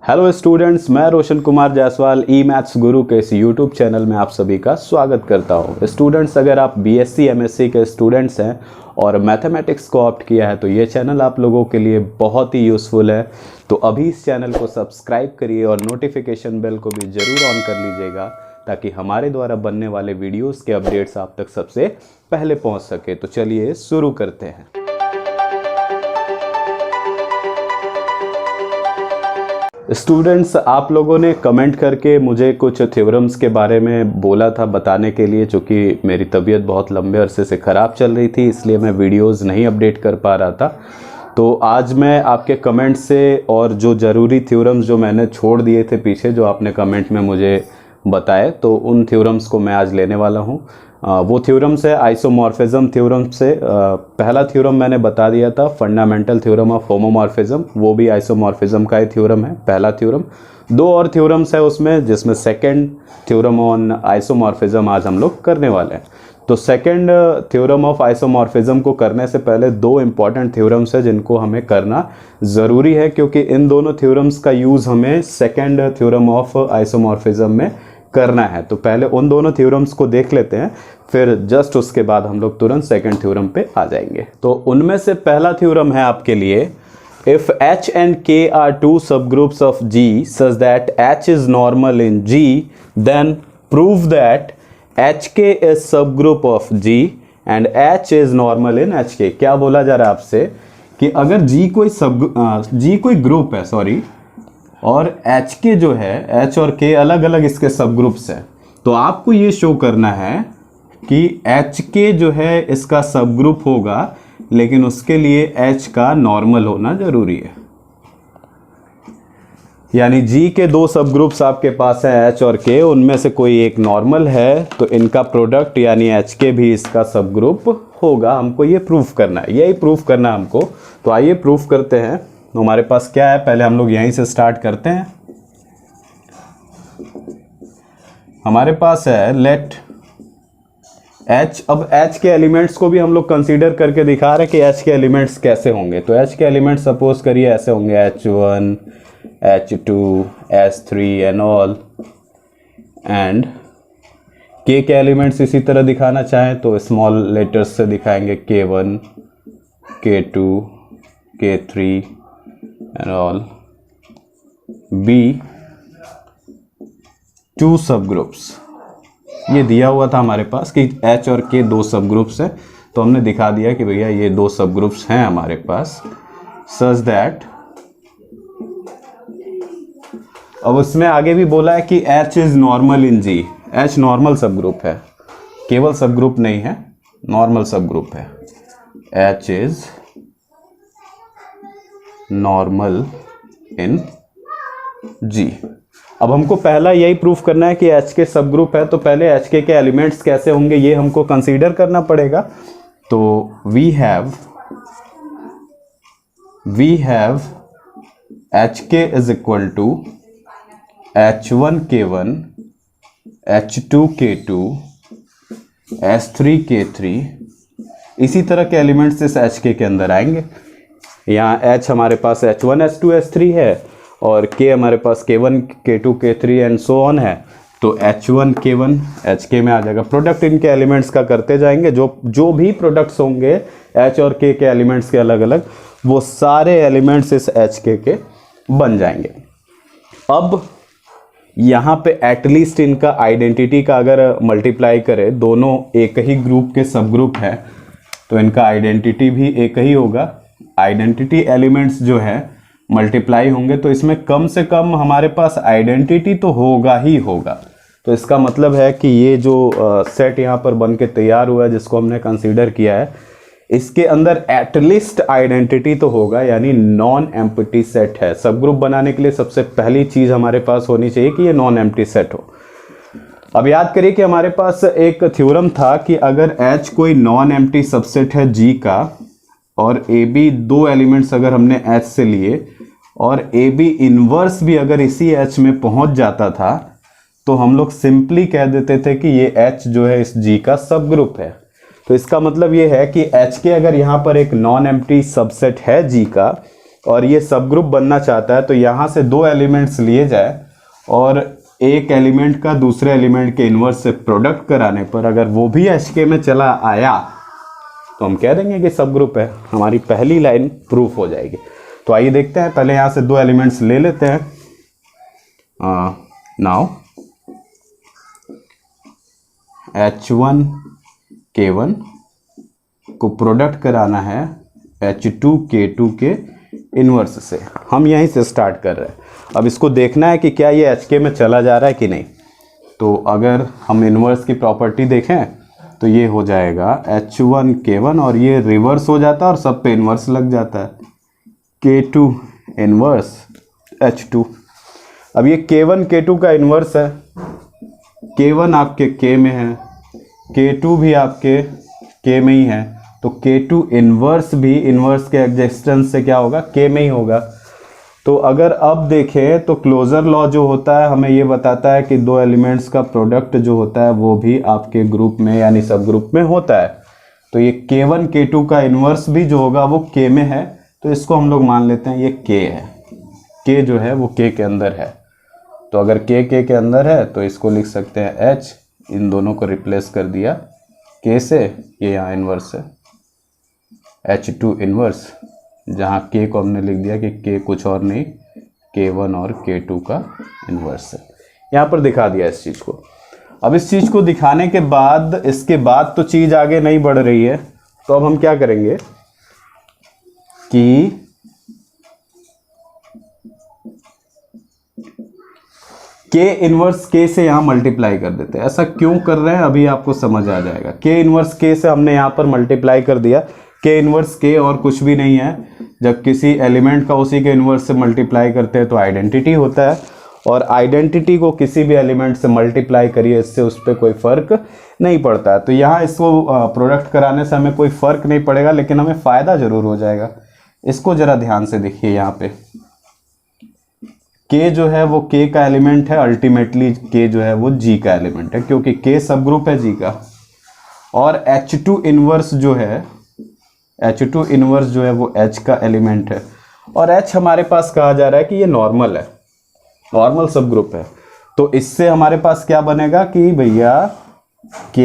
Hello students, मैं रोशन कुमार जायसवाल ई maths गुरु के इस यूट्यूब चैनल में आप सभी का स्वागत करता हूं। स्टूडेंट्स, अगर आप बीएससी एमएससी के स्टूडेंट्स हैं और मैथमेटिक्स को ऑप्ट किया है तो ये चैनल आप लोगों के लिए बहुत ही यूज़फुल है। तो अभी इस चैनल को सब्सक्राइब करिए और नोटिफिकेशन बेल को भी ज़रूर ऑन कर लीजिएगा ताकि हमारे द्वारा बनने वाले वीडियोज़ के अपडेट्स आप तक सबसे पहले पहुँच सके। तो चलिए शुरू करते हैं। स्टूडेंट्स, आप लोगों ने कमेंट करके मुझे कुछ थ्योरम्स के बारे में बोला था बताने के लिए, चूँकि मेरी तबीयत बहुत लंबे अरसे से ख़राब चल रही थी इसलिए मैं वीडियोस नहीं अपडेट कर पा रहा था। तो आज मैं आपके कमेंट से और जो ज़रूरी थ्योरम्स जो मैंने छोड़ दिए थे पीछे, जो आपने कमेंट में मुझे बताए, तो उन थ्योरम्स को मैं आज लेने वाला हूँ। वो थ्योरम्स है आइसोमॉर्फिज्म थ्योरम से। पहला थ्योरम मैंने बता दिया था, फंडामेंटल थ्योरम ऑफ होमोमॉर्फिज्म, वो भी आइसोमॉर्फिज्म का ही थ्योरम है, पहला थ्योरम। दो और थ्योरम्स है उसमें, जिसमें सेकंड थ्योरम ऑन आइसोमॉर्फिज्म आज हम लोग करने वाले हैं। तो सेकंड थ्योरम ऑफ आइसोमॉर्फिज्म को करने से पहले दो इंपॉर्टेंट थ्योरम्स है जिनको हमें करना ज़रूरी है, क्योंकि इन दोनों थ्योरम्स का यूज़ हमें सेकंड थ्योरम ऑफ आइसोमॉर्फिज्म में करना है। तो पहले उन दोनों थ्योरम्स को देख लेते हैं, फिर जस्ट उसके बाद हम लोग तुरंत सेकंड थ्योरम पे आ जाएंगे। तो उनमें से पहला थ्योरम है आपके लिए, if H and K are two subgroups of G such that H is normal in G, then prove that HK is subgroup of G and H is normal in HK। क्या बोला जा रहा है आपसे कि अगर G कोई group है और H के जो है, H और K अलग अलग इसके सब ग्रुप्स हैं, तो आपको ये शो करना है कि H के जो है इसका सब ग्रुप होगा, लेकिन उसके लिए H का नॉर्मल होना जरूरी है। यानी G के दो सब ग्रुप्स आपके पास हैं H और K, उनमें से कोई एक नॉर्मल है तो इनका प्रोडक्ट यानी H के भी इसका सब ग्रुप होगा। हमको ये प्रूफ करना है, यही प्रूफ करना है हमको। तो आइए प्रूफ करते हैं। तो हमारे पास क्या है, पहले हम लोग यहीं से स्टार्ट करते हैं। हमारे पास है लेट H। अब H के एलिमेंट्स को भी हम लोग कंसीडर करके दिखा रहे हैं कि H के एलिमेंट्स कैसे होंगे। तो H के एलिमेंट्स सपोज करिए ऐसे होंगे, H1, H2, H3 and all. And K के एलिमेंट्स इसी तरह दिखाना चाहें तो स्मॉल लेटर्स से दिखाएंगे, K1, K2, K3 and all। B 2 सब ग्रुप्स, ये दिया हुआ था हमारे पास कि H और K दो सब ग्रुप्स है, तो हमने दिखा दिया कि भैया ये दो सब ग्रुप्स हैं हमारे पास, सच दैट। अब उसमें आगे भी बोला है कि H is normal in G। H normal सब ग्रुप है, केवल सब ग्रुप नहीं है, नॉर्मल सब ग्रुप है। H is normal in G। अब हमको पहला यही प्रूफ करना है कि H के सब ग्रुप है, तो पहले H के एलिमेंट्स कैसे होंगे ये हमको कंसीडर करना पड़ेगा। तो we have HK is equal to H1K1, H2K2, H3K3। इसी तरह के एलिमेंट्स इस HK के अंदर आएंगे। यहाँ H हमारे पास H1, H2, H3 है और K हमारे पास K1, K2, K3 and so on है। तो H1 K1 HK में आ जाएगा। प्रोडक्ट इनके एलिमेंट्स का करते जाएंगे, जो भी प्रोडक्ट्स होंगे H और K के एलिमेंट्स के अलग अलग, वो सारे एलिमेंट्स इस HK के बन जाएंगे। अब यहाँ पे एटलीस्ट इनका आइडेंटिटी का अगर मल्टीप्लाई करें, दोनों एक ही ग्रुप के सब ग्रुप है, तो इनका आइडेंटिटी भी एक ही होगा। आइडेंटिटी एलिमेंट्स जो है मल्टीप्लाई होंगे, तो इसमें कम से कम हमारे पास आइडेंटिटी तो होगा ही होगा। तो इसका मतलब है कि ये जो सेट यहाँ पर बन के तैयार हुआ है, जिसको हमने कंसीडर किया है, इसके अंदर एटलीस्ट आइडेंटिटी तो होगा, यानी नॉन एम्प्टी सेट है। सब ग्रुप बनाने के लिए सबसे पहली चीज़ हमारे पास होनी चाहिए कि ये नॉन एम्प्टी सेट हो। अब याद करिए कि हमारे पास एक थ्योरम था कि अगर H कोई नॉन एम्प्टी सबसेट है G का, और AB दो एलिमेंट्स अगर हमने H से लिए और AB इनवर्स भी अगर इसी H में पहुंच जाता था, तो हम लोग सिंपली कह देते थे कि ये H जो है इस G का सब ग्रुप है। तो इसका मतलब ये है कि H के अगर यहाँ पर एक नॉन एम्प्टी सबसेट है G का, और ये सब ग्रुप बनना चाहता है, तो यहाँ से दो एलिमेंट्स लिए जाए और एक एलिमेंट का दूसरे एलिमेंट के इन्वर्स से प्रोडक्ट कराने पर अगर वो भी HK में चला आया तो हम कह देंगे कि सब ग्रुप है। हमारी पहली लाइन प्रूफ हो जाएगी। तो आइए देखते हैं, पहले यहाँ से दो एलिमेंट्स ले लेते हैं। नाउ H1K1 को प्रोडक्ट कराना है H2K2 के इन्वर्स से। हम यहीं से स्टार्ट कर रहे हैं। अब इसको देखना है कि क्या ये HK में चला जा रहा है कि नहीं। तो अगर हम इन्वर्स की प्रॉपर्टी देखें तो ये हो जाएगा H1K1 और ये रिवर्स हो जाता है और सब पे इन्वर्स लग जाता है, K2 इन्वर्स H2। अब ये K1 K2 का इन्वर्स है, K1 आपके K में है, K2 भी आपके K में ही है, तो K2 इन्वर्स भी इन्वर्स के एग्जिस्टेंस से क्या होगा, K में ही होगा। तो अगर अब देखें तो क्लोजर लॉ जो होता है हमें ये बताता है कि दो एलिमेंट्स का प्रोडक्ट जो होता है वो भी आपके ग्रुप में यानी सब ग्रुप में होता है। तो ये K1 K2 का इन्वर्स भी जो होगा वो K में है, तो इसको हम लोग मान लेते हैं ये K है। K जो है वो K के अंदर है। तो अगर K के अंदर है तो इसको लिख सकते हैं H, इन दोनों को रिप्लेस कर दिया K से, ये यहाँ इन्वर्स है H2 इन्वर्स, जहाँ K को हमने लिख दिया कि K कुछ और नहीं K1 और K2 का इन्वर्स है। यहाँ पर दिखा दिया इस चीज़ को। अब इस चीज़ को दिखाने के बाद इसके बाद तो चीज़ आगे नहीं बढ़ रही है, तो अब हम क्या करेंगे कि K इन्वर्स K से यहाँ मल्टीप्लाई कर देते हैं। ऐसा क्यों कर रहे हैं अभी आपको समझ आ जाएगा। K इन्वर्स K से हमने यहाँ पर मल्टीप्लाई कर दिया। K इन्वर्स K और कुछ भी नहीं है। जब किसी एलिमेंट का उसी के इन्वर्स से मल्टीप्लाई करते हैं तो आइडेंटिटी होता है, और आइडेंटिटी को किसी भी एलिमेंट से मल्टीप्लाई करिए, इससे उस पर कोई फ़र्क नहीं पड़ता है। तो यहाँ इसको प्रोडक्ट कराने से हमें कोई फ़र्क नहीं पड़ेगा, लेकिन हमें फ़ायदा ज़रूर हो जाएगा। इसको ज़रा ध्यान से देखिए। यहाँ पे K जो है वो K का एलिमेंट है, अल्टीमेटली K जो है वो G का एलिमेंट है, क्योंकि K सब ग्रुप है G का। और H2 इन्वर्स जो है, H2 इन्वर्स जो है वो H का एलिमेंट है, और H हमारे पास कहा जा रहा है कि ये नॉर्मल है, नॉर्मल सब ग्रुप है। तो इससे हमारे पास क्या बनेगा कि भैया K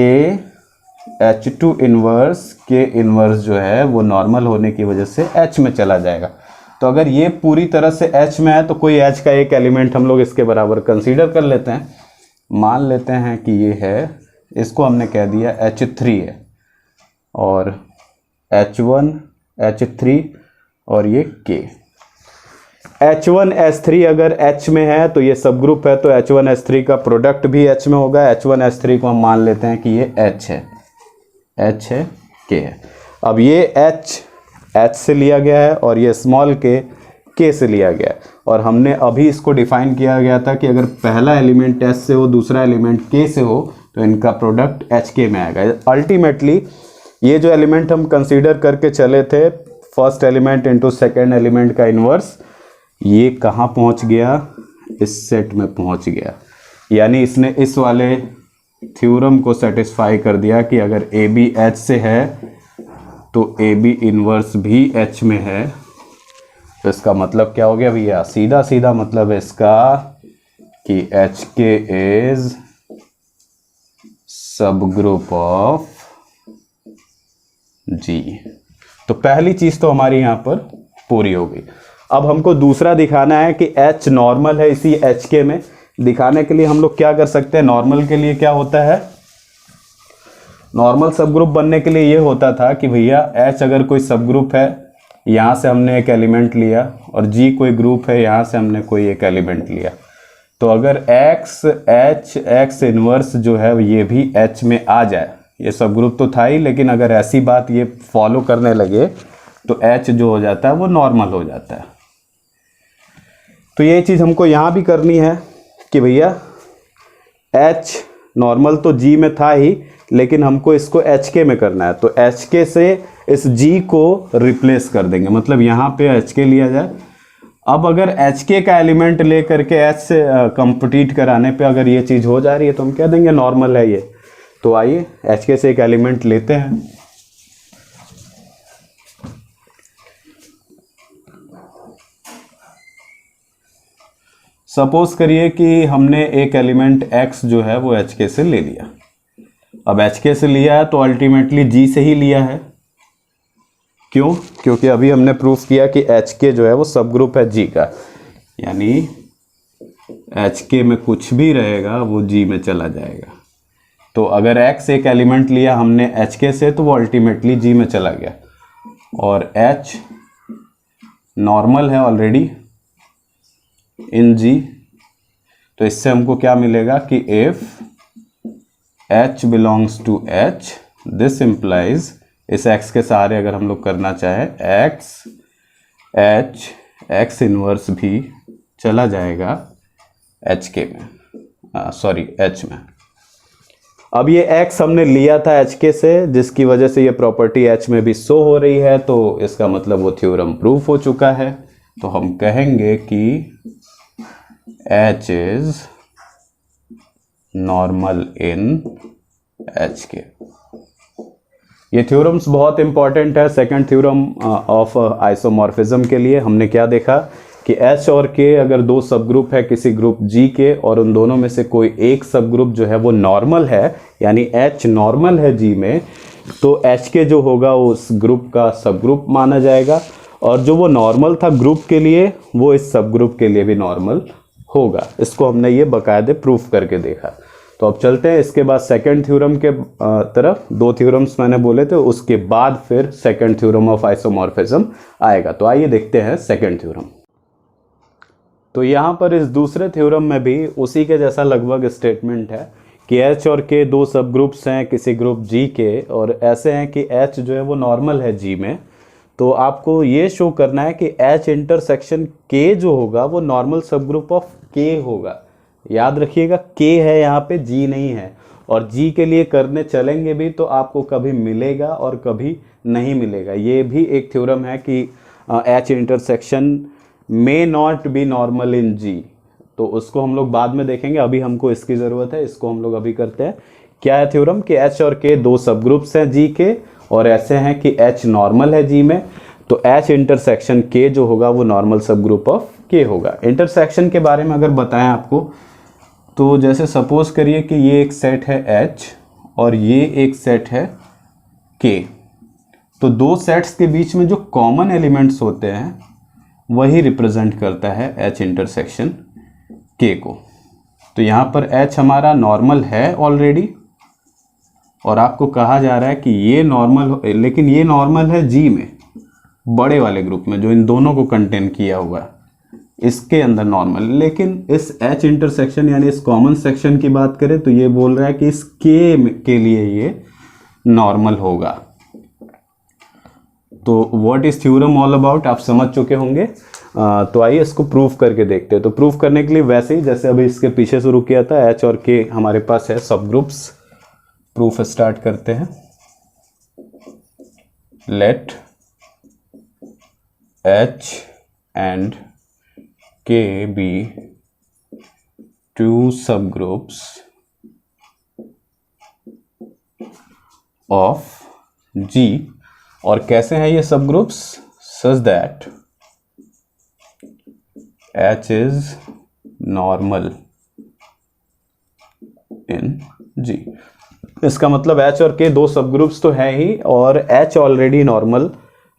H2 inverse K inverse जो है वो नॉर्मल होने की वजह से H में चला जाएगा। तो अगर ये पूरी तरह से H में है तो कोई H का एक एलिमेंट हम लोग इसके बराबर कंसीडर कर लेते हैं। मान लेते हैं कि ये है, इसको हमने कह दिया H3 है, और H1 H3 और ये K। H1 H3 अगर H में है तो ये सब ग्रुप है, तो H1 H3 का प्रोडक्ट भी H में होगा। H1 H3 को हम मान लेते हैं कि ये H है, H है, K है। अब ये H से लिया गया है और ये स्मॉल K से लिया गया है, और हमने अभी इसको डिफाइन किया गया था कि अगर पहला एलिमेंट S से हो, दूसरा एलिमेंट K से हो, तो इनका प्रोडक्ट HK में आएगा। अल्टीमेटली ये जो एलिमेंट हम कंसीडर करके चले थे, first element into second element का इन्वर्स, ये कहाँ पहुँच गया, इस सेट में पहुँच गया। यानी इसने इस वाले थ्योरम को सेटिस्फाई कर दिया कि अगर AB H से है तो AB इन्वर्स भी H में है। तो इसका मतलब क्या हो गया भैया, सीधा सीधा मतलब है इसका कि HK इज सब ग्रुप ऑफ G। तो पहली चीज तो हमारी यहां पर पूरी हो गई। अब हमको दूसरा दिखाना है कि H नॉर्मल है इसी HK में। दिखाने के लिए हम लोग क्या कर सकते हैं, नॉर्मल के लिए क्या होता है, नॉर्मल सब ग्रुप बनने के लिए ये होता था कि भैया H अगर कोई सब ग्रुप है, यहाँ से हमने एक एलिमेंट लिया, और G कोई ग्रुप है, यहाँ से हमने कोई एक एलिमेंट लिया। तो अगर X इन्वर्स जो है ये भी H में आ जाए, ये सब ग्रुप तो था ही, लेकिन अगर ऐसी बात ये फॉलो करने लगे तो H जो हो जाता है वो नॉर्मल हो जाता है। तो ये चीज़ हमको यहाँ भी करनी है कि भैया H नॉर्मल तो G में था ही, लेकिन हमको इसको HK में करना है। तो HK से इस G को रिप्लेस कर देंगे, मतलब यहाँ पे HK लिया जाए। अब अगर HK का एलिमेंट ले करके H से कंप्लीट कराने पे अगर ये चीज़ हो जा रही है तो हम कह देंगे नॉर्मल है ये। तो आइए HK से एक एलिमेंट लेते हैं। सपोज करिए कि हमने एक एलिमेंट x जो है वो HK से ले लिया। अब HK से लिया है तो अल्टीमेटली G से ही लिया है। क्यों? क्योंकि अभी हमने प्रूफ किया कि HK जो है वो सब ग्रुप है G का, यानी HK में कुछ भी रहेगा वो G में चला जाएगा। तो अगर X एक एलिमेंट लिया हमने HK से तो वो अल्टीमेटली G में चला गया, और H नॉर्मल है ऑलरेडी इन G। तो इससे हमको क्या मिलेगा कि if H belongs to H, this implies, इस X के सहारे अगर हम लोग करना चाहे X इनवर्स भी चला जाएगा HK में, H में। अब ये X हमने लिया था HK से, जिसकी वजह से ये प्रॉपर्टी H में भी शो हो रही है, तो इसका मतलब वो थ्योरम प्रूफ हो चुका है। तो हम कहेंगे कि H is normal in HK। ये थ्योरम्स बहुत इंपॉर्टेंट है सेकंड थ्योरम ऑफ आइसोमॉर्फिज्म के लिए। हमने क्या देखा कि H और K अगर दो सब ग्रुप है किसी ग्रुप G के, और उन दोनों में से कोई एक सब ग्रुप जो है वो नॉर्मल है, यानी H नॉर्मल है G में, तो HK जो होगा उस ग्रुप का सब ग्रुप माना जाएगा, और जो वो नॉर्मल था ग्रुप के लिए वो इस सब ग्रुप के लिए भी नॉर्मल होगा। इसको हमने ये बाकायदे प्रूफ करके देखा। तो अब चलते हैं इसके बाद सेकंड थ्योरम के तरफ। दो थ्योरम्स मैंने बोले थे, उसके बाद फिर सेकंड थ्योरम ऑफ आइसोमॉर्फिज्म आएगा। तो आइए देखते हैं सेकंड थ्योरम। तो यहाँ पर इस दूसरे थ्योरम में भी उसी के जैसा लगभग स्टेटमेंट है कि H और K दो सब ग्रुप्स हैं किसी ग्रुप G के, और ऐसे हैं कि H जो है वो नॉर्मल है G में। तो आपको ये शो करना है कि H इंटरसेक्शन K जो होगा वो नॉर्मल सब ग्रुप ऑफ K होगा। याद रखिएगा K है यहाँ पे, G नहीं है, और G के लिए करने चलेंगे भी तो आपको कभी मिलेगा और कभी नहीं मिलेगा। ये भी एक थ्योरम है कि H intersection may not be normal in G, तो उसको हम लोग बाद में देखेंगे, अभी हमको इसकी ज़रूरत है, इसको हम लोग अभी करते हैं। क्या है थ्योरम कि H और K दो सब ग्रुप्स हैं G के, और ऐसे हैं कि H नॉर्मल है G में, तो H इंटरसेक्शन K जो होगा वो नॉर्मल सब ग्रुप ऑफ K होगा। इंटरसेक्शन के बारे में अगर बताएं आपको, तो जैसे सपोज करिए कि ये एक सेट है H और ये एक सेट है K, तो दो सेट्स के बीच में जो कॉमन एलिमेंट्स होते हैं वही रिप्रेजेंट करता है H इंटरसेक्शन K को। तो यहाँ पर H हमारा नॉर्मल है ऑलरेडी, और आपको कहा जा रहा है कि ये नॉर्मल, लेकिन ये नॉर्मल है G में, बड़े वाले ग्रुप में जो इन दोनों को कंटेन किया हुआ है, इसके अंदर नॉर्मल। लेकिन इस H इंटरसेक्शन यानी इस कॉमन सेक्शन की बात करें तो ये बोल रहा है कि इस K के लिए ये नॉर्मल होगा। तो what is theorem all about आप समझ चुके होंगे। तो आइए इसको प्रूफ करके देखते हैं। तो प्रूफ करने के लिए वैसे ही जैसे अभी इसके पीछे शुरू किया था, H और K हमारे पास है सब ग्रुप्स। प्रूफ स्टार्ट करते हैं। Let H and K be two subgroups of G, और कैसे हैं ये सबग्रुप्स? such that H is normal in G। इसका मतलब H और K दो सबग्रुप्स तो है ही, और H ऑलरेडी नॉर्मल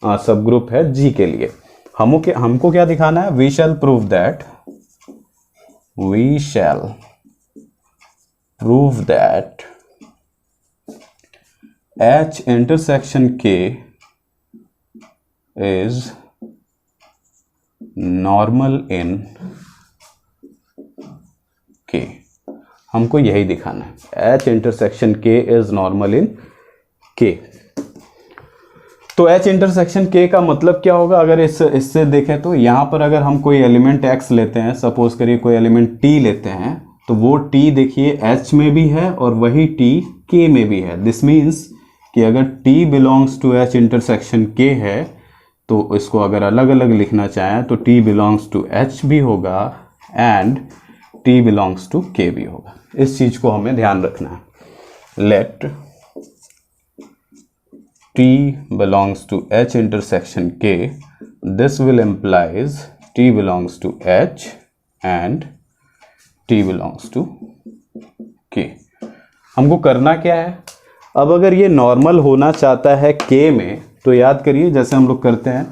सबग्रुप है G के लिए। हमको क्या दिखाना है? We shall prove that H intersection K is normal in K। हमको यही दिखाना है, H intersection K is normal in K। तो H इंटरसेक्शन K का मतलब क्या होगा? अगर इससे देखें तो यहाँ पर अगर हम कोई एलिमेंट X लेते हैं, सपोज करिए कोई एलिमेंट T लेते हैं, तो वो T देखिए H में भी है और वही T K में भी है। दिस मीन्स कि अगर T belongs to H intersection K है, तो इसको अगर अलग अलग लिखना चाहें तो T बिलोंग्स टू H भी होगा and T belongs to K भी होगा। इस चीज़ को हमें ध्यान रखना है। Let T belongs to H intersection K, this will implies T belongs to H and T belongs to K। हमको करना क्या है, अब अगर ये नॉर्मल होना चाहता है K में, तो याद करिए जैसे हम लोग करते हैं,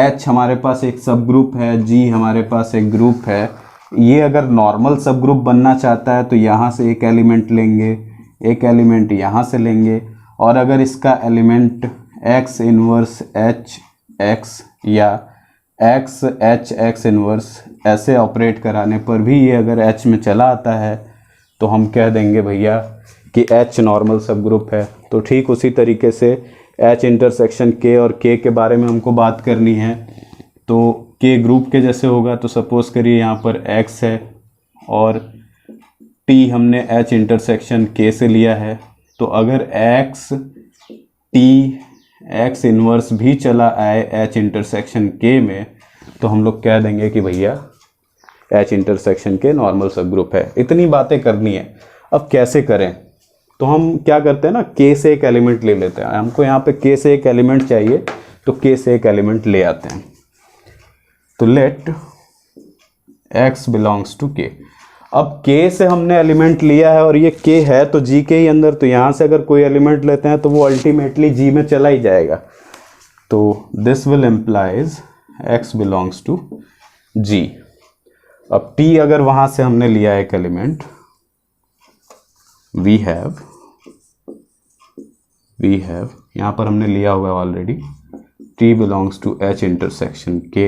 H हमारे पास एक सब ग्रुप है, G हमारे पास एक ग्रुप है। ये अगर नॉर्मल सब ग्रुप बनना चाहता है तो यहाँ से एक एलिमेंट लेंगे, एक एलिमेंट यहाँ से लेंगे, और अगर इसका element X inverse H X या X H X इनवर्स ऐसे ऑपरेट कराने पर भी ये अगर H में चला आता है तो हम कह देंगे भैया कि H नॉर्मल सब ग्रुप है। तो ठीक उसी तरीके से H इंटरसेक्शन K और K के बारे में हमको बात करनी है। तो K ग्रुप के जैसे होगा, तो सपोज़ करिए यहाँ पर X है और T हमने H इंटरसेक्शन K से लिया है। तो अगर X T X इन्वर्स भी चला आए H इंटरसेक्शन K में, तो हम लोग कह देंगे कि भैया H इंटरसेक्शन K नॉर्मल सब ग्रुप है। इतनी बातें करनी है। अब कैसे करें, तो हम क्या करते हैं ना, K से एक एलिमेंट ले लेते हैं। हमको यहाँ पे K से एक एलिमेंट चाहिए, तो K से एक एलिमेंट ले आते हैं। तो let X belongs to K। अब K से हमने एलिमेंट लिया है और ये K है तो G के ही अंदर, तो यहाँ से अगर कोई एलिमेंट लेते हैं तो वो अल्टीमेटली G में चला ही जाएगा। तो this will implies X belongs to G। अब T अगर वहाँ से हमने लिया एक एलिमेंट, वी हैव यहाँ पर हमने लिया हुआ already, T belongs to H intersection K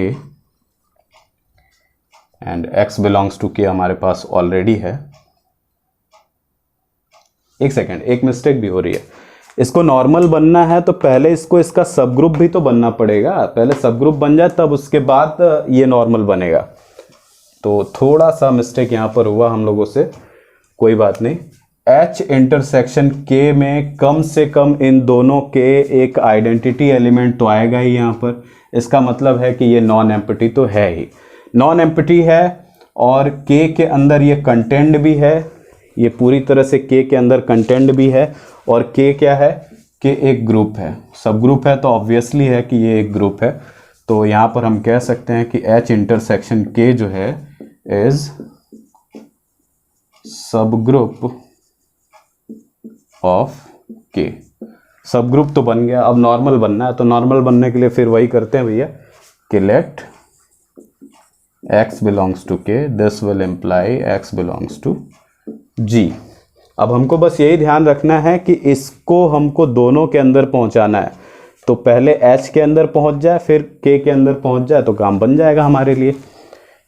and X belongs to K हमारे पास ऑलरेडी है। एक सेकेंड, एक मिस्टेक भी हो रही है। इसको नॉर्मल बनना है तो पहले इसको इसका सब ग्रुप भी तो बनना पड़ेगा। पहले सब ग्रुप बन जाए तब उसके बाद ये नॉर्मल बनेगा। तो थोड़ा सा मिस्टेक यहाँ पर हुआ हम लोगों से, कोई बात नहीं। H इंटरसेक्शन K में कम से कम इन दोनों के एक आइडेंटिटी एलिमेंट तो आएगा ही यहाँ पर। इसका मतलब है कि ये नॉन एम्प्टी तो है ही, नॉन एम्प्टी है और K के अंदर ये कंटेंट भी है। ये पूरी तरह से K के अंदर कंटेंट भी है और K क्या है, K एक ग्रुप है, सब ग्रुप है, तो ऑब्वियसली है कि ये एक ग्रुप है। तो यहाँ पर हम कह सकते हैं कि H इंटरसेक्शन K जो है इज सब ग्रुप ऑफ K। सब ग्रुप तो बन गया, अब नॉर्मल बनना है। तो नॉर्मल बनने के लिए फिर वही करते हैं भैया कि let X belongs to K, this will imply X belongs to G। अब हमको बस यही ध्यान रखना है कि इसको हमको दोनों के अंदर पहुंचाना है। तो पहले H के अंदर पहुंच जाए फिर K के अंदर पहुंच जाए तो काम बन जाएगा हमारे लिए।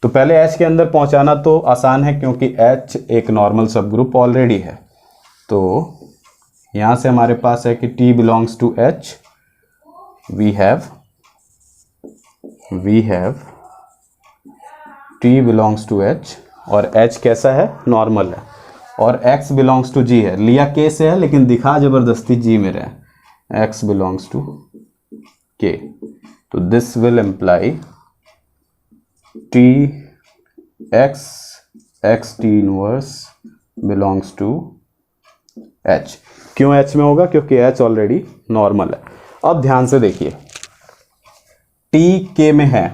तो पहले H के अंदर पहुंचाना तो आसान है क्योंकि H एक नॉर्मल सब ग्रुप ऑलरेडी है। तो यहाँ से हमारे पास है कि T belongs to H, we have T belongs to H और H कैसा है, नॉर्मल है, और X बिलोंग्स टू G है। लिया K से है लेकिन दिखा जबरदस्ती G में रहे, X बिलोंग्स टू K। तो this will imply T X T inverse belongs to H। क्यों H में होगा, क्योंकि H ऑलरेडी नॉर्मल है। अब ध्यान से देखिए, T K में है,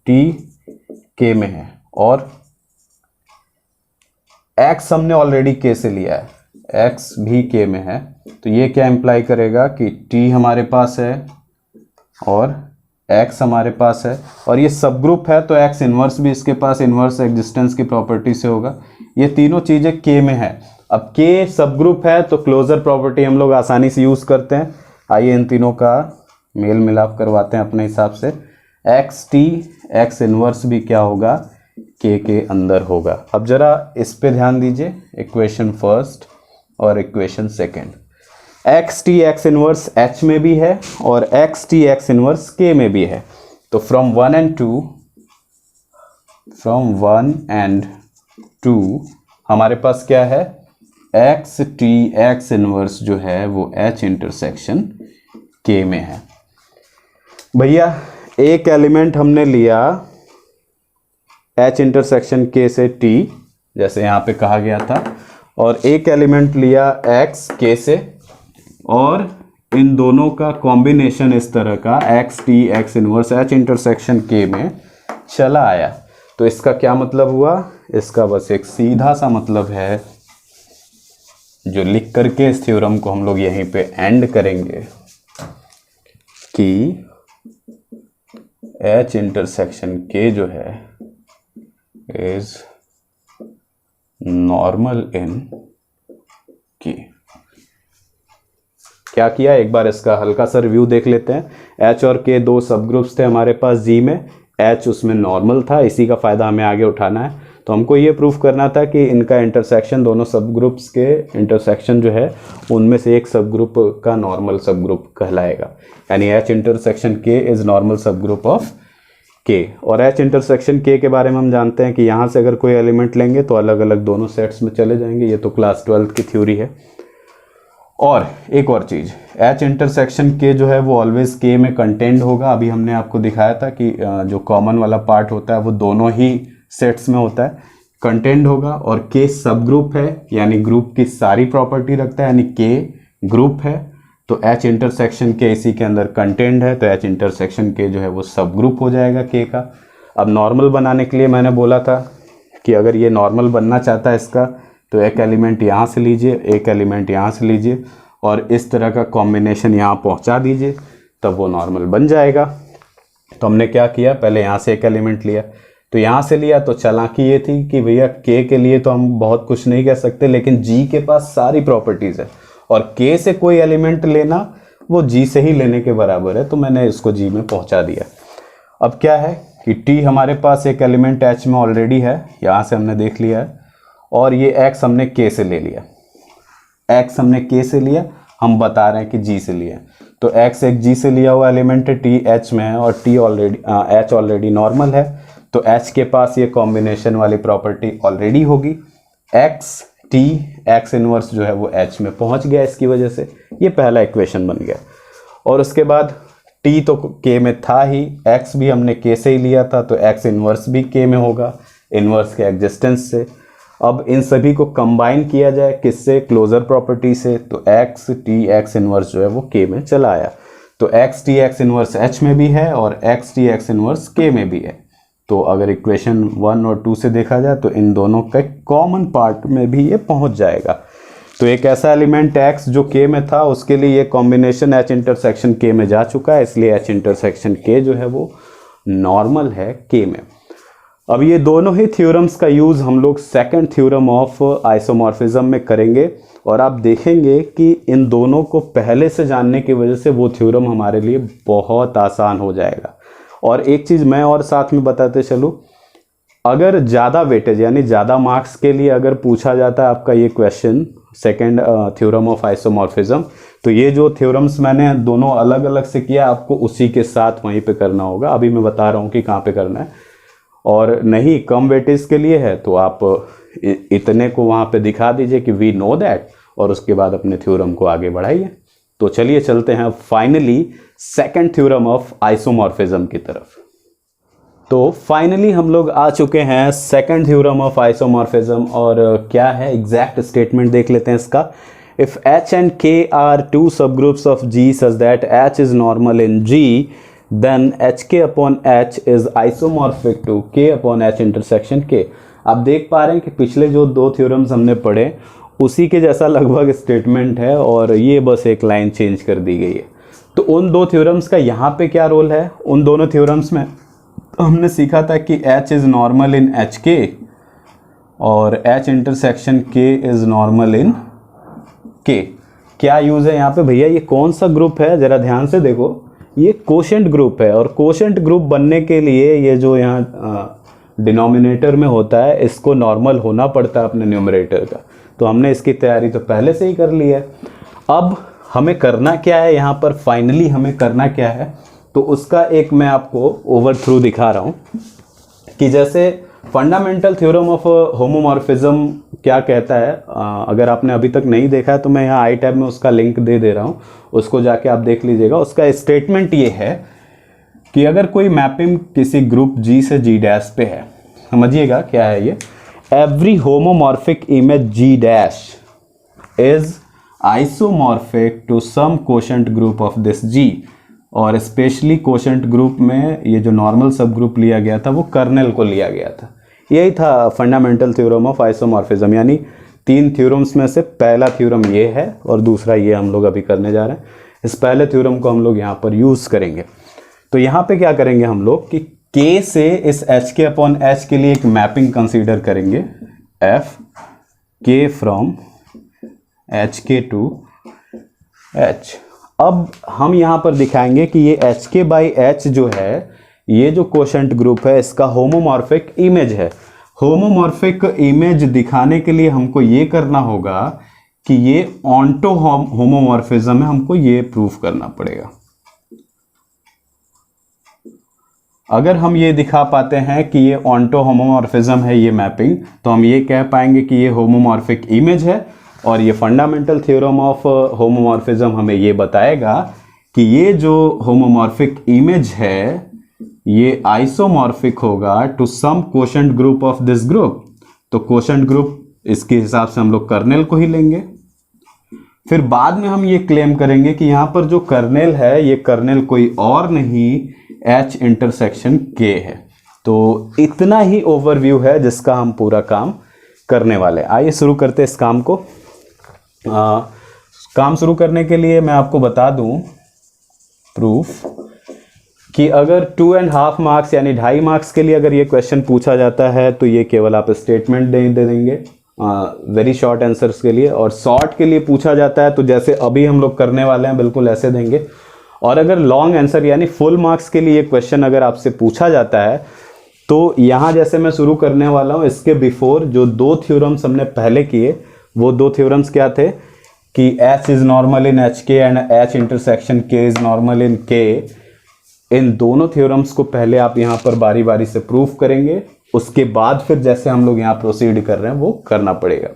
T K में है और X हमने ऑलरेडी K से लिया है, X भी K में है। तो ये क्या इंप्लाई करेगा कि T हमारे पास है और X हमारे पास है और ये सब ग्रुप है, तो X इन्वर्स भी इसके पास इन्वर्स एग्जिस्टेंस की प्रॉपर्टी से होगा। ये तीनों चीज़ें K में है। अब K सब ग्रुप है तो क्लोजर प्रॉपर्टी हम लोग आसानी से यूज़ करते हैं। आइए इन तीनों का मेल मिलाप करवाते हैं अपने हिसाब से। X इन्वर्स भी क्या होगा, K के अंदर होगा। अब जरा इस पे ध्यान दीजिए, इक्वेशन फर्स्ट और equation second. X inverse H में भी है और X इन्वर्स K में भी है। तो फ्रॉम 1 एंड 2 हमारे पास क्या है, X इन्वर्स जो है वो H इंटरसेक्शन K में है। भैया एक एलिमेंट हमने लिया H इंटरसेक्शन K से T, जैसे यहाँ पे कहा गया था, और एक एलिमेंट लिया X K से, और इन दोनों का कॉम्बिनेशन इस तरह का X inverse H intersection K में चला आया। तो इसका क्या मतलब हुआ, इसका बस एक सीधा सा मतलब है जो लिख करके इस थ्योरम को हम लोग यहीं पे एंड करेंगे कि H इंटरसेक्शन K जो है इज नॉर्मल इन K। क्या किया, एक बार इसका हल्का सा रिव्यू देख लेते हैं। H और K दो सब ग्रुप्स थे हमारे पास G में, H उसमें नॉर्मल था, इसी का फायदा हमें आगे उठाना है। तो हमको ये प्रूफ करना था कि इनका इंटरसेक्शन, दोनों सब ग्रुप्स के इंटरसेक्शन जो है उनमें से एक सब ग्रुप का नॉर्मल सब ग्रुप कहलाएगा, यानी H intersection K is normal सब ग्रुप ऑफ K। और H इंटरसेक्शन K के बारे में हम जानते हैं कि यहाँ से अगर कोई एलिमेंट लेंगे तो अलग अलग दोनों सेट्स में चले जाएंगे, ये तो क्लास 12th की थ्योरी है। और एक और चीज़, H इंटरसेक्शन K जो है वो ऑलवेज K में कंटेंट होगा। अभी हमने आपको दिखाया था कि जो कॉमन वाला पार्ट होता है वो दोनों ही सेट्स में होता है, कंटेंट होगा। और K सब ग्रुप है, यानी ग्रुप की सारी प्रॉपर्टी रखता है, यानी K ग्रुप है। तो H इंटरसेक्शन K इसी के अंदर कंटेंट है, तो H इंटरसेक्शन K जो है वो सब ग्रुप हो जाएगा K का। अब नॉर्मल बनाने के लिए मैंने बोला था कि अगर ये नॉर्मल बनना चाहता है इसका, तो एक एलिमेंट यहाँ से लीजिए, एक एलिमेंट यहाँ से लीजिए और इस तरह का कॉम्बिनेशन यहाँ पहुँचा दीजिए, तब वो नॉर्मल बन जाएगा। तो हमने क्या किया, पहले यहाँ से एक एलिमेंट लिया, तो यहाँ से लिया तो चालाकी ये थी कि भैया K के लिए तो हम बहुत कुछ नहीं कह सकते, लेकिन G के पास सारी प्रॉपर्टीज़ है और K से कोई एलिमेंट लेना वो G से ही लेने के बराबर है, तो मैंने इसको G में पहुँचा दिया। अब क्या है कि T हमारे पास एक एलिमेंट H में ऑलरेडी है, यहाँ से हमने देख लिया है, और ये X हमने K से ले लिया, X हमने K से लिया, हम बता रहे हैं कि G से लिया। तो X एक G से लिया हुआ एलिमेंट है, T H में है और H ऑलरेडी नॉर्मल है, तो H के पास ये कॉम्बिनेशन वाली प्रॉपर्टी ऑलरेडी होगी। X इनवर्स जो है वो H में पहुंच गया इसकी वजह से, ये पहला इक्वेशन बन गया। और उसके बाद T तो K में था ही, X भी हमने K से ही लिया था, तो X इनवर्स भी K में होगा इनवर्स के एग्जिस्टेंस से। अब इन सभी को कंबाइन किया जाए किससे, क्लोजर प्रॉपर्टी से, तो X T X इनवर्स जो है वो K में चला आया। तो X T X inverse H में भी है और X T X inverse K में भी है। तो अगर इक्वेशन 1 और 2 से देखा जाए तो इन दोनों के कॉमन पार्ट में भी ये पहुंच जाएगा। तो एक ऐसा एलिमेंट X जो K में था, उसके लिए ये कॉम्बिनेशन H इंटरसेक्शन K में जा चुका है, इसलिए H इंटरसेक्शन K जो है वो नॉर्मल है K में। अब ये दोनों ही थ्योरम्स का यूज़ हम लोग सेकंड थ्योरम ऑफ आइसोमॉर्फिज्म में करेंगे, और आप देखेंगे कि इन दोनों को पहले से जानने की वजह से वो थ्योरम हमारे लिए बहुत आसान हो जाएगा। और एक चीज़ मैं और साथ में बताते चलूँ, अगर ज़्यादा वेटेज यानी ज़्यादा मार्क्स के लिए अगर पूछा जाता है आपका ये question second theorem of isomorphism, तो ये जो थ्योरम्स मैंने दोनों अलग अलग से किया, आपको उसी के साथ वहीं पे करना होगा। अभी मैं बता रहा हूँ कि कहाँ पे करना है, और नहीं कम वेटेज के लिए है तो आप इतने को वहाँ पे दिखा दीजिए कि वी नो दैट, और उसके बाद अपने थ्योरम को आगे बढ़ाइए। तो चलिए चलते हैं finally second theorem of isomorphism की तरफ। तो फाइनली हम लोग आ चुके हैं सेकंड थ्योरम ऑफ आइसोमॉर्फिज्म, और क्या है एग्जैक्ट स्टेटमेंट देख लेते हैं इसका। If H and K are two subgroups of G such that H is normal in G, then HK upon H is isomorphic to K upon H intersection K। आप देख पा रहे हैं कि पिछले जो दो थ्योरम्स हमने पढ़े उसी के जैसा लगभग स्टेटमेंट है, और ये बस एक लाइन चेंज कर दी गई है। तो उन दो थ्योरम्स का यहाँ पे क्या रोल है, उन दोनों थ्योरम्स में हमने सीखा था कि H is normal in HK और H intersection K is normal in K। क्या यूज़ है यहाँ पे भैया, ये कौन सा ग्रुप है, ज़रा ध्यान से देखो, ये कोशेंट ग्रुप है, और कोशेंट ग्रुप बनने के लिए ये जो यहाँ डिनोमिनेटर में होता है इसको नॉर्मल होना पड़ता है अपने न्यूमरेटर का। तो हमने इसकी तैयारी तो पहले से ही कर ली है। अब हमें करना क्या है यहाँ पर, फाइनली हमें करना क्या है, तो उसका एक मैं आपको ओवरथ्रू दिखा रहा हूँ कि जैसे फंडामेंटल थ्योरम ऑफ होमोमॉर्फिज्म क्या कहता है। अगर आपने अभी तक नहीं देखा है तो मैं यहाँ आई टैब में उसका लिंक दे दे रहा हूँ, उसको जाके आप देख लीजिएगा। उसका स्टेटमेंट ये है कि अगर कोई मैपिंग किसी ग्रुप G से G डैश पे है, समझिएगा क्या है ये, every homomorphic image G dash is isomorphic to some quotient group of this G, और स्पेशली कोशेंट ग्रुप में ये जो नॉर्मल सब ग्रुप लिया गया था वो कर्नेल को लिया गया था। यही था फंडामेंटल थ्योरम ऑफ आइसोमॉर्फिज्म, यानी 3 थ्योरम्स में से पहला थ्योरम ये है और दूसरा ये हम लोग अभी करने जा रहे हैं। इस पहले थ्योरम को हम लोग यहाँ पर यूज़ करेंगे। तो यहाँ पे क्या करेंगे हम लोग कि K से इस HK/H के लिए एक मैपिंग कंसीडर करेंगे, F K from HK to H। अब हम यहाँ पर दिखाएंगे कि ये HK/H जो है, ये जो कोशेंट ग्रुप है, इसका होमोमॉर्फिक इमेज है। होमोमॉर्फिक इमेज दिखाने के लिए हमको ये करना होगा कि ये ऑन्टो होमोमॉर्फिज्म है, हमको ये प्रूफ करना पड़ेगा। अगर हम ये दिखा पाते हैं कि ये ऑन्टो होमोमॉर्फिज्म है, ये मैपिंग, तो हम ये कह पाएंगे कि ये होमोमॉर्फिक इमेज है। और ये फंडामेंटल थ्योरम ऑफ होमोमॉर्फिज्म हमें ये बताएगा कि ये जो होमोमॉर्फिक इमेज है ये आइसोमॉर्फिक होगा to some quotient group of this group. तो कोशेंट ग्रुप इसके हिसाब से हम लोग कर्नेल को ही लेंगे। फिर बाद में हम ये क्लेम करेंगे कि यहाँ पर जो कर्नेल है, ये कर्नेल कोई और नहीं H इंटरसेक्शन K है। तो इतना ही ओवरव्यू है जिसका हम पूरा काम करने वाले हैं। आइए शुरू करते हैं इस काम को। काम शुरू करने के लिए मैं आपको बता दूं प्रूफ कि अगर 2.5 मार्क्स यानी 2.5 मार्क्स के लिए अगर ये क्वेश्चन पूछा जाता है तो ये केवल आप स्टेटमेंट दे देंगे वेरी शॉर्ट आंसर्स के लिए। और शॉर्ट के लिए पूछा जाता है तो जैसे अभी हम लोग करने वाले हैं बिल्कुल ऐसे देंगे। और अगर लॉन्ग आंसर यानी फुल मार्क्स के लिए क्वेश्चन अगर आपसे पूछा जाता है तो यहाँ जैसे मैं शुरू करने वाला हूँ, इसके बिफोर जो 2 थ्योरम्स हमने पहले किए, वो 2 थ्योरम्स क्या थे कि H is normal in HK and H intersection K is normal in K। इन दोनों थ्योरम्स को पहले आप यहाँ पर बारी बारी से प्रूफ करेंगे, उसके बाद फिर जैसे हम लोग यहाँ प्रोसीड कर रहे हैं वो करना पड़ेगा।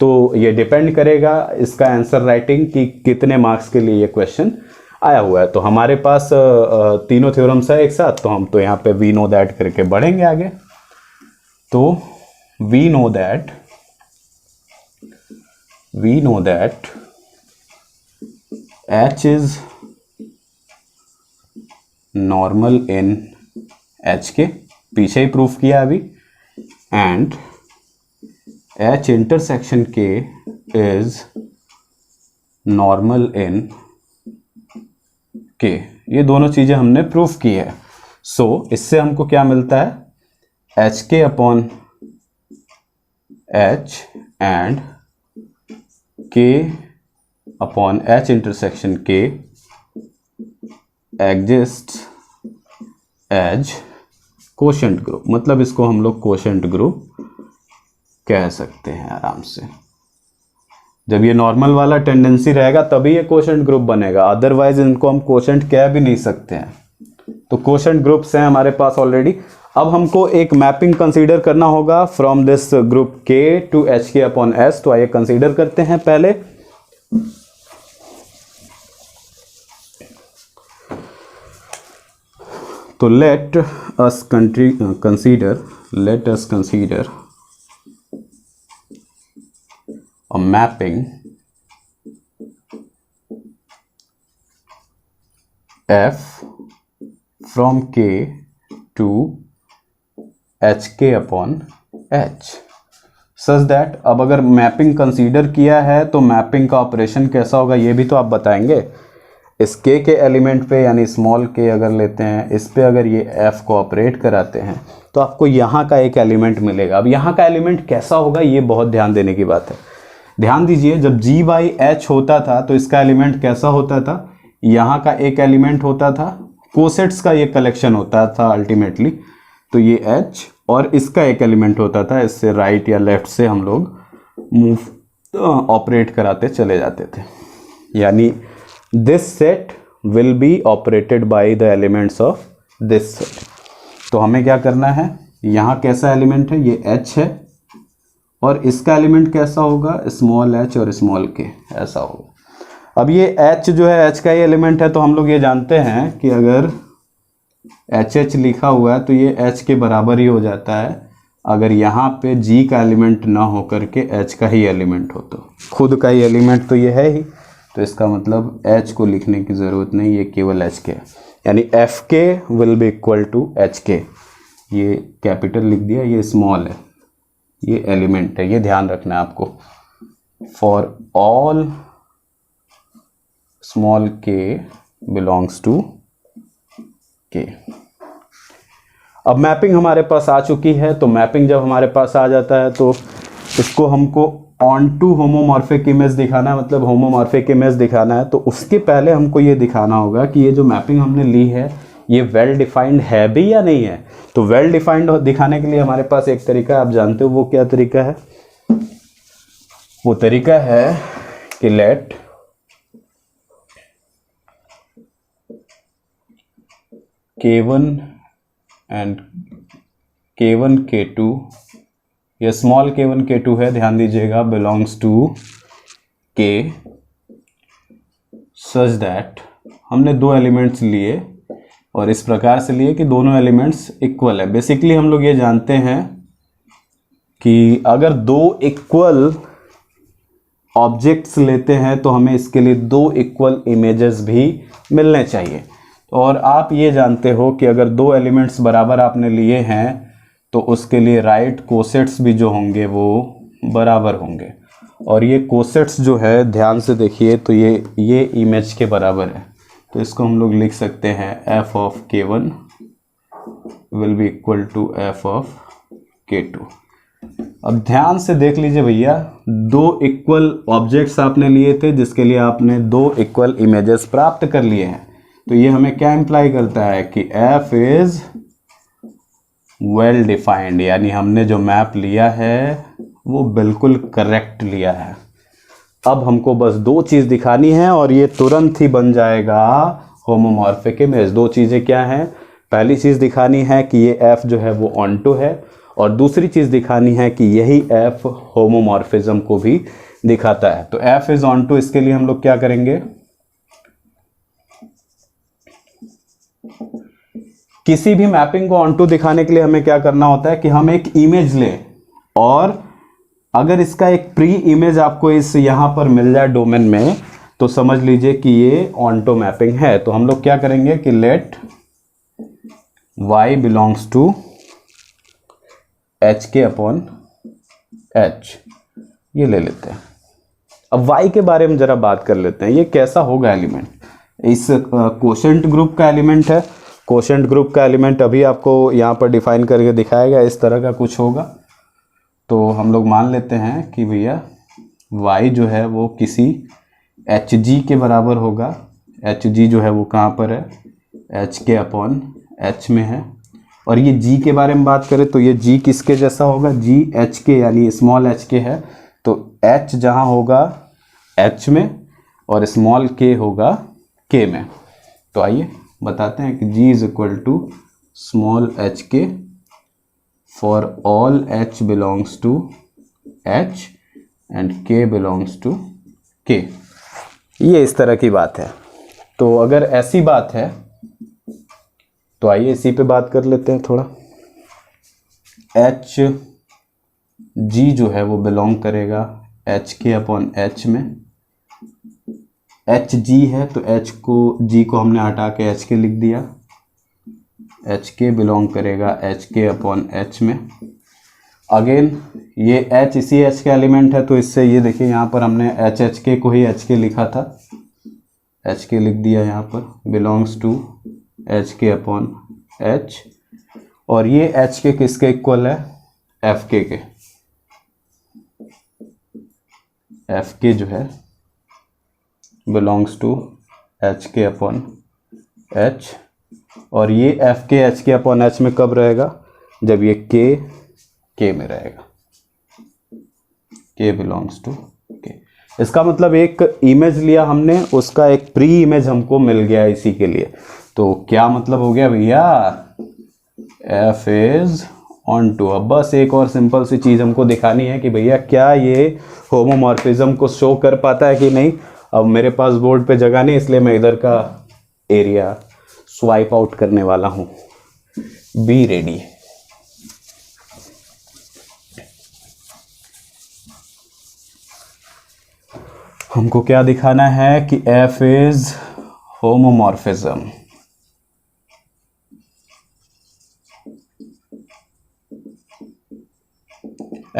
तो ये डिपेंड करेगा इसका आंसर राइटिंग कि कितने मार्क्स के लिए ये क्वेश्चन आया हुआ है। तो हमारे पास तीनों थ्योरम्स है एक साथ, तो हम तो यहाँ पे वी नो दैट करके बढ़ेंगे आगे। तो we know that H is normal in HK, पीछे ही प्रूफ किया अभी, and H intersection K is normal in K। ये दोनों चीजें हमने प्रूफ की है। सो इससे हमको क्या मिलता है, HK/H and K/H intersection K exist as quotient group. मतलब इसको हम लोग कोशेंट ग्रुप कह सकते हैं आराम से। जब ये नॉर्मल वाला टेंडेंसी रहेगा तभी ये कोशेंट ग्रुप बनेगा, अदरवाइज इनको हम कोशेंट कह भी नहीं सकते हैं। तो कोशेंट ग्रुप्स हैं हमारे पास ऑलरेडी। अब हमको एक मैपिंग कंसीडर करना होगा from this group K to HK/S। तो आइए कंसीडर करते हैं पहले। तो let us consider a mapping F from K to HK/H such that, अब अगर मैपिंग कंसीडर किया है तो मैपिंग का ऑपरेशन कैसा होगा ये भी तो आप बताएंगे। इस K के एलिमेंट पे यानी स्मॉल k अगर लेते हैं, इस पे अगर ये F को ऑपरेट कराते हैं तो आपको यहाँ का एक एलिमेंट मिलेगा। अब यहाँ का एलिमेंट कैसा होगा ये बहुत ध्यान देने की बात है। ध्यान दीजिए, जब G/H होता था तो इसका एलिमेंट कैसा होता था, यहाँ का एक एलिमेंट होता था, कोसेट्स का ये कलेक्शन होता था अल्टीमेटली। तो ये H और इसका एक एलिमेंट होता था, इससे राइट या लेफ्ट से हम लोग मूव ऑपरेट कराते चले जाते थे। यानी this set will be operated by the elements of this set. तो हमें क्या करना है, यहाँ कैसा एलिमेंट है, ये H है और इसका एलिमेंट कैसा होगा, स्मॉल h और स्मॉल k, ऐसा होगा। अब ये H जो है H का ही एलिमेंट है, तो हम लोग ये जानते हैं कि अगर HH लिखा हुआ है तो ये H के बराबर ही हो जाता है अगर यहाँ पे G का एलिमेंट ना हो करके H का ही एलिमेंट हो। तो खुद का ही एलिमेंट तो ये है ही, तो इसका मतलब H को लिखने की ज़रूरत नहीं, ये केवल HK है। यानी FK will be equal to HK। ये कैपिटल लिख दिया, ये स्मॉल है, ये एलिमेंट है, ये ध्यान रखना है आपको। For all small k belongs to k। अब मैपिंग हमारे पास आ चुकी है, तो मैपिंग जब हमारे पास आ जाता है तो इसको हमको ऑन टू होमोमॉर्फिक इमेज दिखाना है, मतलब होमोमॉर्फिक इमेज दिखाना है। तो उसके पहले हमको ये दिखाना होगा कि ये जो मैपिंग हमने ली है ये वेल डिफाइंड है भी या नहीं है। तो वेल डिफाइंड दिखाने के लिए हमारे पास एक तरीका है, आप जानते हो वो क्या तरीका है? वो तरीका है कि late k1 and k1 k2, ये स्मॉल k1 k2 है, ध्यान दीजिएगा, belongs to k such that, हमने दो एलिमेंट्स लिए और इस प्रकार से लिए कि दोनों एलिमेंट्स इक्वल है। बेसिकली हम लोग ये जानते हैं कि अगर दो इक्वल ऑब्जेक्ट्स लेते हैं तो हमें इसके लिए दो इक्वल इमेजेस भी मिलने चाहिए। और आप ये जानते हो कि अगर दो एलिमेंट्स बराबर आपने लिए हैं तो उसके लिए राइट कोसेट्स भी जो होंगे वो बराबर होंगे। और ये कोसेट्स जो है ध्यान से देखिए तो ये इमेज के बराबर है, तो इसको हम लोग लिख सकते हैं f of k1 will be equal to f of k2। अब ध्यान से देख लीजिए भैया, दो इक्वल ऑब्जेक्ट्स आपने लिए थे जिसके लिए आपने दो इक्वल इमेजेस प्राप्त कर लिए हैं। तो ये हमें क्या इंप्लाई करता है कि f इज वेल डिफाइंड, यानी हमने जो मैप लिया है वो बिल्कुल करेक्ट लिया है। अब हमको बस दो चीज़ दिखानी है और ये तुरंत ही बन जाएगा होमोमॉर्फिक इमेज। दो चीज़ें क्या हैं? पहली चीज़ दिखानी है कि ये f जो है वो ऑनटू है, और दूसरी चीज़ दिखानी है कि यही f होमोमॉर्फिज्म को भी दिखाता है। तो f इज ऑनटू, इसके लिए हम लोग क्या करेंगे, किसी भी मैपिंग को ऑनटू दिखाने के लिए हमें क्या करना होता है कि हम एक इमेज लें, और अगर इसका एक प्री इमेज आपको इस यहां पर मिल जाए डोमेन में तो समझ लीजिए कि ये ऑनटो मैपिंग है। तो हम लोग क्या करेंगे कि let y belongs to hk upon h, ये ले लेते हैं। अब y के बारे में जरा बात कर लेते हैं, ये कैसा होगा एलिमेंट। इस कोशेंट ग्रुप का एलिमेंट है। कोशेंट ग्रुप का एलिमेंट अभी आपको यहाँ पर डिफाइन करके दिखाएगा, इस तरह का कुछ होगा। तो हम लोग मान लेते हैं कि भैया y जो है वो किसी hg के बराबर होगा। hg जो है वो कहाँ पर है, hk अपॉन h में है। और ये g के बारे में बात करें तो ये g किसके जैसा होगा, g hk यानी स्मॉल hk है। तो h जहाँ होगा h में और स्मॉल k होगा k में। तो आइए बताते हैं कि g is equal to small hk for all h belongs to h and k belongs to k। ये इस तरह की बात है। तो अगर ऐसी बात है तो आइए इसी पे बात कर लेते हैं थोड़ा। h g जो है वो बिलोंग करेगा एच के अपॉन एच में। एच जी है तो एच को जी को हमने हटा के एच के लिख दिया। एच के बिलोंग करेगा एच के अपॉन एच में। अगेन ये एच इसी एच का एलिमेंट है, तो इससे ये देखिए यहाँ पर हमने एच एच के को ही एच के लिखा था, एच के लिख दिया यहाँ पर, belongs to H K upon H. और ये एच के किसके इक्वल है, एफ के। एफ के जो है belongs to H K upon H. और ये एफ के एच के अपॉन एच में कब रहेगा, जब ये के में रहेगा, के बिलोंग्स टू के। इसका मतलब एक इमेज लिया हमने, उसका एक प्री इमेज हमको मिल गया इसी के लिए। तो क्या मतलब हो गया भैया, एफ इज ऑन टू। अब बस एक और सिंपल सी चीज़ हमको दिखानी है कि भैया क्या ये होमोमॉर्फिज्म को शो कर पाता है कि नहीं। अब मेरे पास बोर्ड पे जगह नहीं, इसलिए मैं इधर का एरिया स्वाइप आउट करने वाला हूं। Be ready. हमको क्या दिखाना है कि एफ इज होमोमॉर्फिज्म।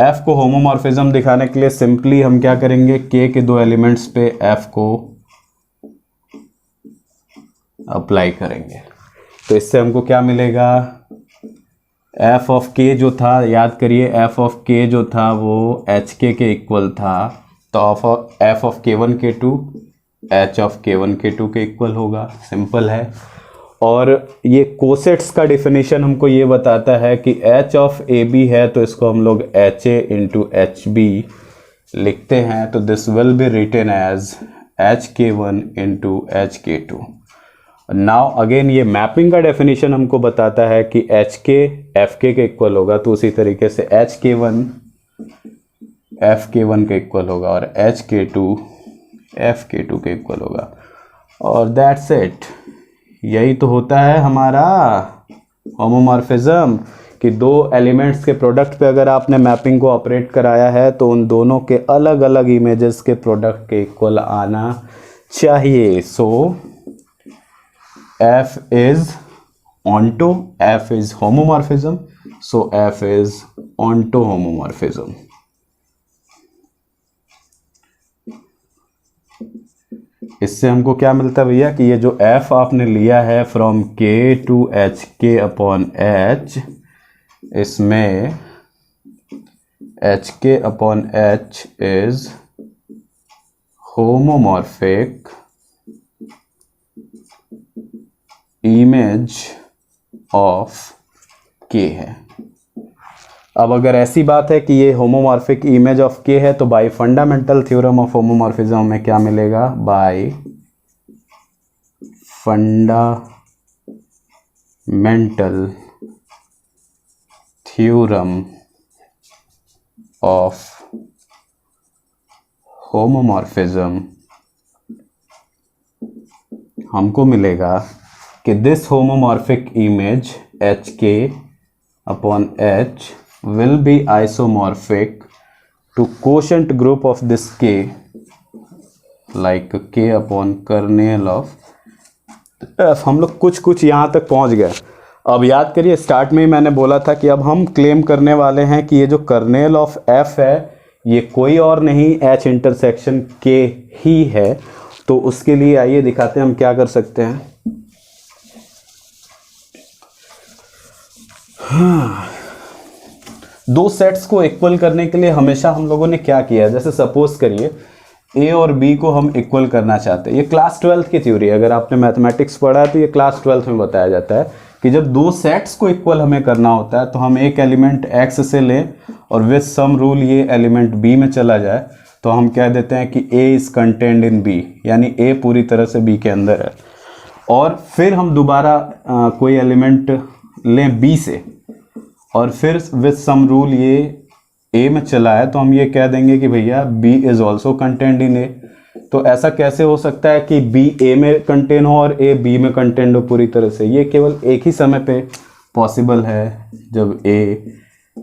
एफ को होमोमॉर्फिज्म दिखाने के लिए सिंपली हम क्या करेंगे, के के दो एलिमेंट्स पे एफ को अप्लाई करेंगे। तो इससे हमको क्या मिलेगा, एफ ऑफ के जो था, याद करिए एफ ऑफ के जो था वो एच के इक्वल था, तो एफ ऑफ के वन के टू एच ऑफ के वन के टू के इक्वल होगा। सिंपल है। और ये कोसेट्स का डिफिनीशन हमको ये बताता है कि एच ऑफ ए बी है तो इसको हम लोग H A into H B लिखते हैं, तो this will be written as H K one into H K two. Now again ये मैपिंग का डेफिनेशन हमको बताता है कि एच के एफ के इक्वल होगा, तो उसी तरीके से एच के वन एफ के वन के इक्वल होगा और एच के टू एफ के टू के इक्वल होगा। और दैट्स इट। यही तो होता है हमारा होमोमॉर्फिज्म कि दो एलिमेंट्स के प्रोडक्ट पे अगर आपने मैपिंग को ऑपरेट कराया है तो उन दोनों के अलग अलग इमेजेस के प्रोडक्ट के इक्वल आना चाहिए। सो F is onto, F is homomorphism, so F is onto homomorphism. इससे हमको क्या मिलता है भैया कि ये जो F आपने लिया है from K to H K upon H, इसमें H K upon H is homomorphic image of K है। अब अगर ऐसी बात है कि ये होमोमॉर्फिक इमेज ऑफ के है तो by fundamental theorem of homomorphism में क्या मिलेगा, by fundamental theorem of homomorphism हमको मिलेगा कि this homomorphic image H K upon H will be isomorphic to quotient group of this K, like K upon kernel of F. हम लोग कुछ यहाँ तक पहुँच गए। अब याद करिए स्टार्ट में ही मैंने बोला था कि अब हम क्लेम करने वाले हैं कि ये जो कर्नेल ऑफ एफ है ये कोई और नहीं एच इंटरसेक्शन के ही है। तो उसके लिए आइए दिखाते हैं हम क्या कर सकते हैं। दो सेट्स को इक्वल करने के लिए हमेशा हम लोगों ने क्या किया है, जैसे सपोज करिए ए और बी को हम इक्वल करना चाहते हैं। ये क्लास 12th की थ्योरी है, अगर आपने मैथमेटिक्स पढ़ा है तो ये क्लास 12th में बताया जाता है कि जब दो सेट्स को इक्वल हमें करना होता है तो हम एक एलिमेंट x से लें और विद सम रूल ये एलिमेंट b में चला जाए तो हम कह देते हैं कि a is contained in b, यानी a पूरी तरह से b के अंदर है। और फिर हम दोबारा कोई एलिमेंट लें b से और फिर विद सम रूल ये a में चला है तो हम ये कह देंगे कि भैया b is also contained in a। तो ऐसा कैसे हो सकता है कि b a में कंटेन हो और a b में कंटेन्ड हो पूरी तरह से? ये केवल एक ही समय पे पॉसिबल है जब a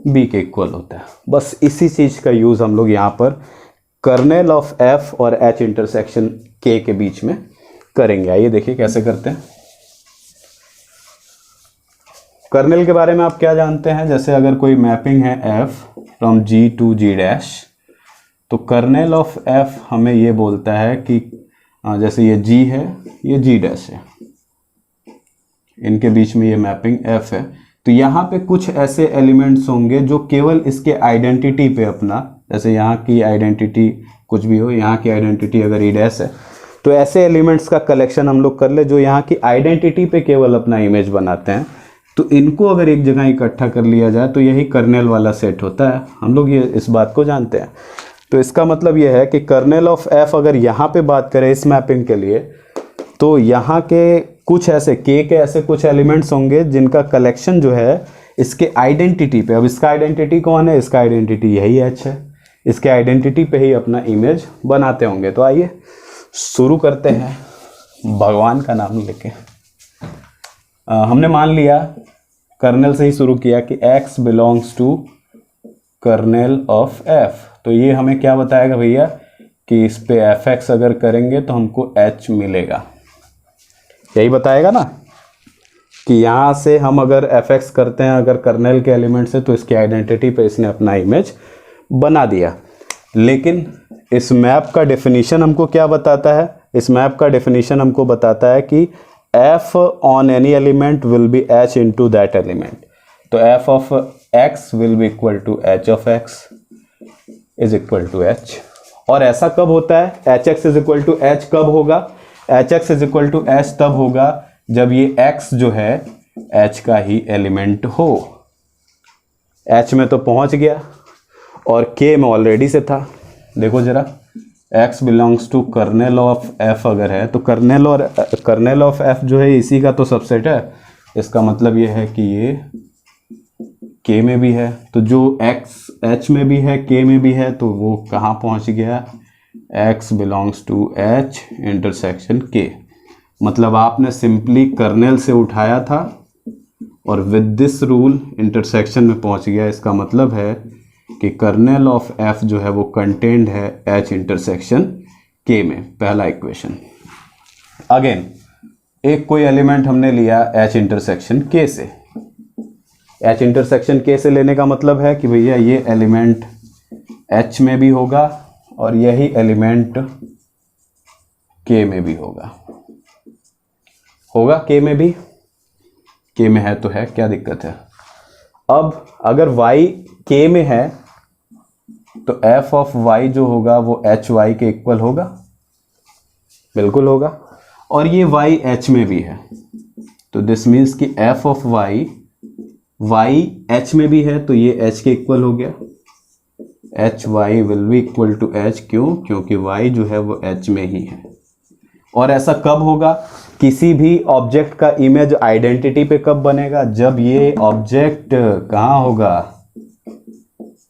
b के इक्वल होता है। बस इसी चीज़ का यूज़ हम लोग यहाँ पर कर्नेल ऑफ f और h इंटरसेक्शन k के बीच में करेंगे। आइए देखिए कैसे करते हैं। कर्नेल के बारे में आप क्या जानते हैं, जैसे अगर कोई मैपिंग है f from g to g dash तो कर्नेल ऑफ f हमें ये बोलता है कि जैसे ये g है ये g डैश है, इनके बीच में ये मैपिंग f है। तो यहाँ पे कुछ ऐसे एलिमेंट्स होंगे जो केवल इसके आइडेंटिटी पे अपना, जैसे यहाँ की आइडेंटिटी कुछ भी हो, यहाँ की आइडेंटिटी अगर ई डैश है तो ऐसे एलिमेंट्स का कलेक्शन हम लोग कर ले जो यहाँ की आइडेंटिटी पे केवल अपना इमेज बनाते हैं। तो इनको अगर एक जगह इकट्ठा कर लिया जाए तो यही कर्नेल वाला सेट होता है। हम लोग ये इस बात को जानते हैं। तो इसका मतलब ये है कि कर्नेल ऑफ एफ अगर यहाँ पे बात करें इस मैपिंग के लिए तो यहाँ के कुछ ऐसे के ऐसे कुछ एलिमेंट्स होंगे जिनका कलेक्शन जो है इसके आइडेंटिटी पे, अब इसका आइडेंटिटी कौन है, इसका आइडेंटिटी यही एच है, इसके आइडेंटिटी पे ही अपना इमेज बनाते होंगे। तो आइए शुरू करते हैं भगवान का नाम लेके। हमने मान लिया कर्नेल से ही शुरू किया कि x belongs to kernel of f, तो ये हमें क्या बताएगा भैया कि इस पे fx अगर करेंगे तो हमको h मिलेगा। यही बताएगा ना कि यहाँ से हम अगर fx करते हैं अगर कर्नेल के एलिमेंट से तो इसकी आइडेंटिटी पे इसने अपना इमेज बना दिया। लेकिन इस मैप का डेफिनेशन हमको क्या बताता है? इस मैप का डेफिनेशन हमको बताता है कि f on any element will be h into that element. तो f of x will be equal to h of x is equal to h। और ऐसा कब होता है? hx is equal to h कब होगा? hx is equal to h तब होगा जब ये x जो है h का ही एलिमेंट हो। h में तो पहुंच गया और k में ऑलरेडी से था। देखो जरा, x belongs to kernel of f अगर है तो कर्नेल ऑफ f जो है इसी का तो सबसेट है। इसका मतलब ये है कि ये k में भी है, तो जो x h में भी है k में भी है तो वो कहाँ पहुँच गया? x belongs to h intersection k। मतलब आपने सिंपली कर्नेल से उठाया था और विद दिस रूल इंटरसेक्शन में पहुँच गया। इसका मतलब है कि कर्नेल ऑफ f जो है वो कंटेंड है h इंटरसेक्शन k में। पहला इक्वेशन। अगेन एक कोई एलिमेंट हमने लिया h इंटरसेक्शन k से। h इंटरसेक्शन k से लेने का मतलब है कि भैया ये एलिमेंट h में भी होगा और यही एलिमेंट k में भी होगा। k में भी, k में है तो है, क्या दिक्कत है? अब अगर y k में है तो f ऑफ y जो होगा वो h y के इक्वल होगा, बिल्कुल होगा। और ये y h में भी है तो दिस मीन्स कि f ऑफ y h में भी है तो ये h के इक्वल हो गया। h y will be equal to h। क्यों? क्योंकि y जो है वो h में ही है। और ऐसा कब होगा? किसी भी ऑब्जेक्ट का इमेज आइडेंटिटी पे कब बनेगा? जब ये ऑब्जेक्ट कहाँ होगा?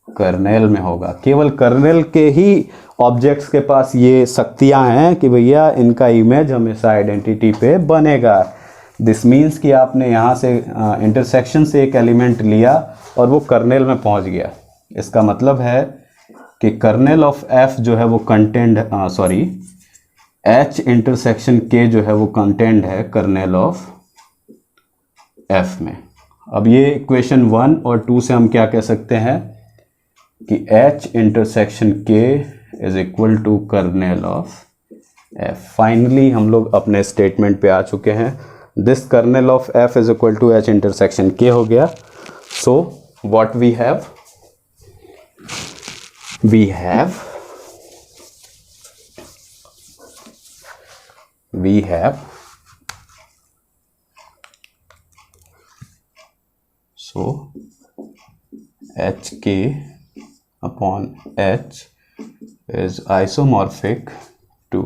कर्नेल में होगा। केवल कर्नेल के ही ऑब्जेक्ट्स के पास ये शक्तियां हैं कि भैया इनका इमेज हमेशा आइडेंटिटी पे बनेगा। दिस मीन्स कि आपने यहाँ से इंटरसेक्शन से एक एलिमेंट लिया और वो कर्नेल में पहुँच गया। इसका मतलब है कि कर्नेल ऑफ f जो है वो कंटेंट h इंटरसेक्शन k जो है वो कंटेंट है कर्नेल ऑफ f में। अब ये इक्वेशन 1 और 2 से हम क्या कह सकते हैं कि h intersection k is equal to kernel of f। Finally हम लोग अपने स्टेटमेंट पे आ चुके हैं। This kernel of f is equal to h intersection k हो गया। So what we have so hk upon h is isomorphic to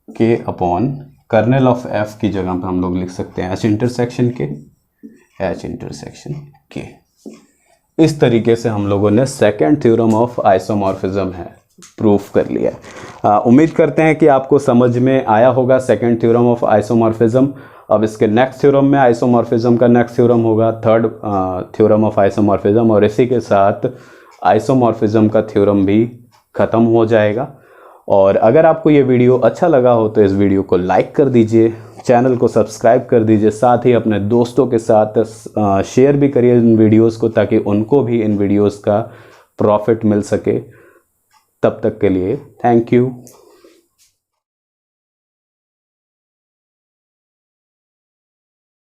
k upon kernel of f की जगह पे हम लोग लिख सकते हैं h इंटरसेक्शन k। इस तरीके से हम लोगों ने सेकेंड थ्योरम ऑफ आइसोमॉर्फिज्म है प्रूफ कर लिया। उम्मीद करते हैं कि आपको समझ में आया होगा सेकेंड थ्योरम ऑफ आइसोमॉर्फिज्म। अब इसके नेक्स्ट थ्योरम में आइसोमॉर्फिज्म का नेक्स्ट थ्योरम होगा थर्ड थ्योरम ऑफ आइसोमॉर्फिज्म, और इसी के साथ आइसोमॉर्फिज्म का थ्योरम भी ख़त्म हो जाएगा। और अगर आपको ये वीडियो अच्छा लगा हो तो इस वीडियो को लाइक कर दीजिए, चैनल को सब्सक्राइब कर दीजिए, साथ ही अपने दोस्तों के साथ शेयर भी करिए इन वीडियोस को ताकि उनको भी इन वीडियोस का प्रॉफिट मिल सके। तब तक के लिए थैंक यू।